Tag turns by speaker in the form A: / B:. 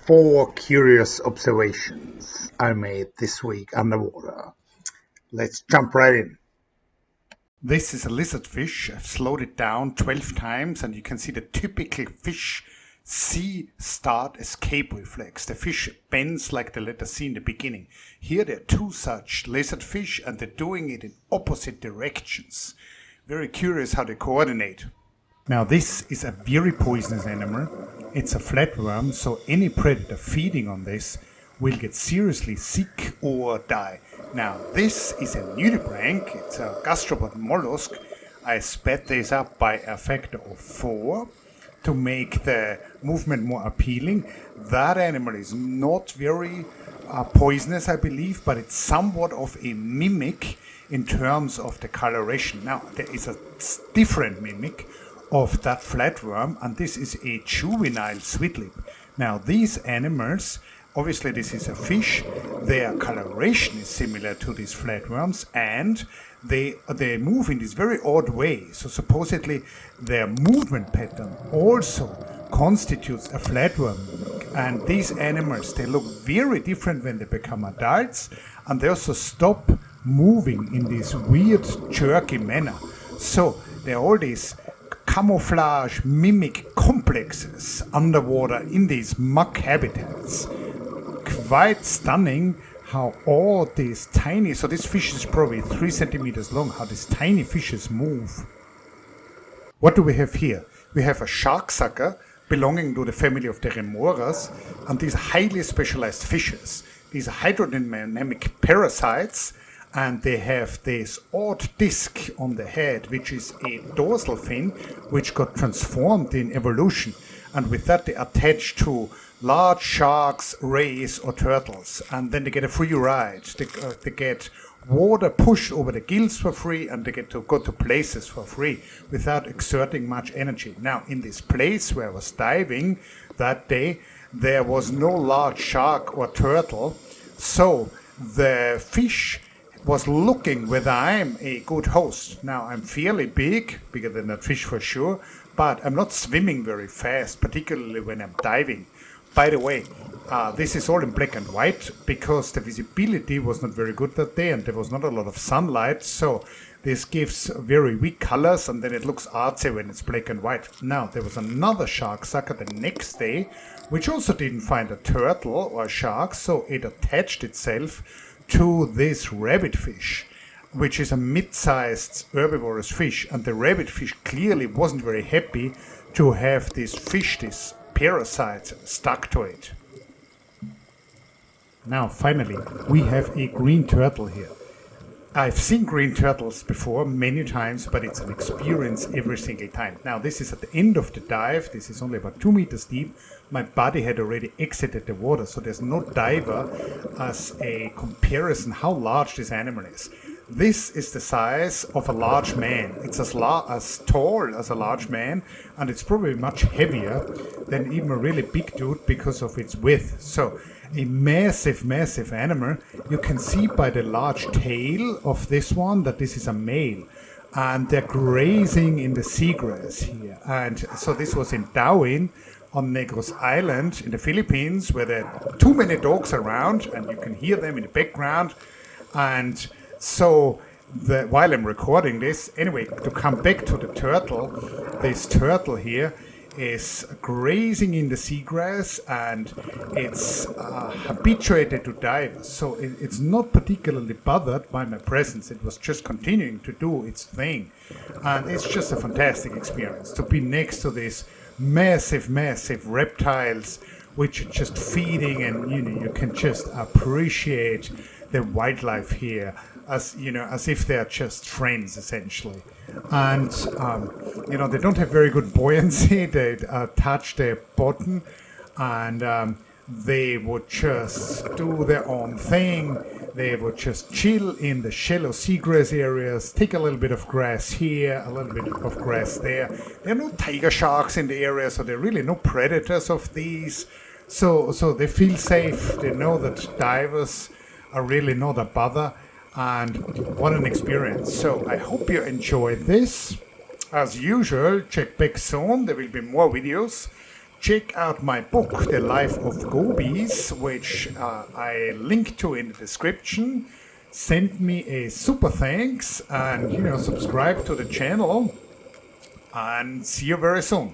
A: 4 curious observations I made this week underwater. Let's jump right in.
B: This is a lizardfish. I've slowed it down 12 times and you can see the typical fish C start escape reflex. The fish bends like the letter C in the beginning. Here there are two such lizardfish and they're doing it in opposite directions. Very curious how they coordinate. Now this is a very poisonous animal. It's a flatworm, so any predator feeding on this will get seriously sick or die. Now this is a nudibranch, it's a gastropod mollusk. I sped this up by a factor of 4 to make the movement more appealing. That animal is not very poisonous, I believe, but it's somewhat of a mimic in terms of the coloration. Now there is a different mimic of that flatworm, and this is a juvenile sweetlip. Now these animals, obviously this is a fish, their coloration is similar to these flatworms, and they move in this very odd way. So supposedly their movement pattern also constitutes a flatworm mimic. And these animals, they look very different when they become adults, and they also stop moving in this weird jerky manner. So there are all these camouflage mimic complexes underwater in these muck habitats. Quite stunning how all these tiny, so this fish is probably 3 centimeters long, how these tiny fishes move. What do we have here? We have a sharksucker belonging to the family of the remoras, and these highly specialized fishes. These are hydrodynamic parasites, and they have this odd disc on the head, which is a dorsal fin, which got transformed in evolution. And with that, they attach to large sharks, rays, or turtles. And then they get a free ride. They get water pushed over the gills for free, and they get to go to places for free without exerting much energy. Now, in this place where I was diving that day, there was no large shark or turtle. So the fish was looking whether I'm a good host. Now I'm fairly big, bigger than that fish for sure, but I'm not swimming very fast, particularly when I'm diving. By the way, this is all in black and white because the visibility was not very good that day and there was not a lot of sunlight, so this gives very weak colors and then it looks artsy when it's black and white. Now there was another sharksucker the next day which also didn't find a turtle or a shark, so it attached itself to this rabbitfish, which is a mid-sized herbivorous fish, and the rabbitfish clearly wasn't very happy to have this fish, this parasite, stuck to it. Now finally we have a green turtle here. I've seen green turtles before many times, but it's an experience every single time. Now this is at the end of the dive. This is only about 2 meters deep. My body had already exited the water, so there's no diver as a comparison how large this animal is. This is the size of a large man. It's as tall as a large man, and it's probably much heavier than even a really big dude because of its width. So a massive, massive animal. You can see by the large tail of this one that this is a male. And they're grazing in the seagrass here. And so this was in Darwin on Negros Island in the Philippines, where there are too many dogs around and you can hear them in the background. And so while I'm recording this, anyway, to come back to the turtle, this turtle here is grazing in the seagrass and it's habituated to dive, so it's not particularly bothered by my presence. It was just continuing to do its thing, and it's just a fantastic experience to be next to these massive reptiles which are just feeding, and you can just appreciate the wildlife here as if they're just friends essentially. And they don't have very good buoyancy. They touch their bottom and they would just do their own thing. They would just chill in the shallow seagrass areas, take a little bit of grass here, a little bit of grass there. There are no tiger sharks in the area, so there are really no predators of these. So they feel safe. They know that divers are really not a bother. And what an experience. So I hope you enjoyed this. As usual, check back soon. There will be more videos. check out my book, The Life of Gobies, which I link to in the description. Send me a super thanks and, subscribe to the channel. And see you very soon.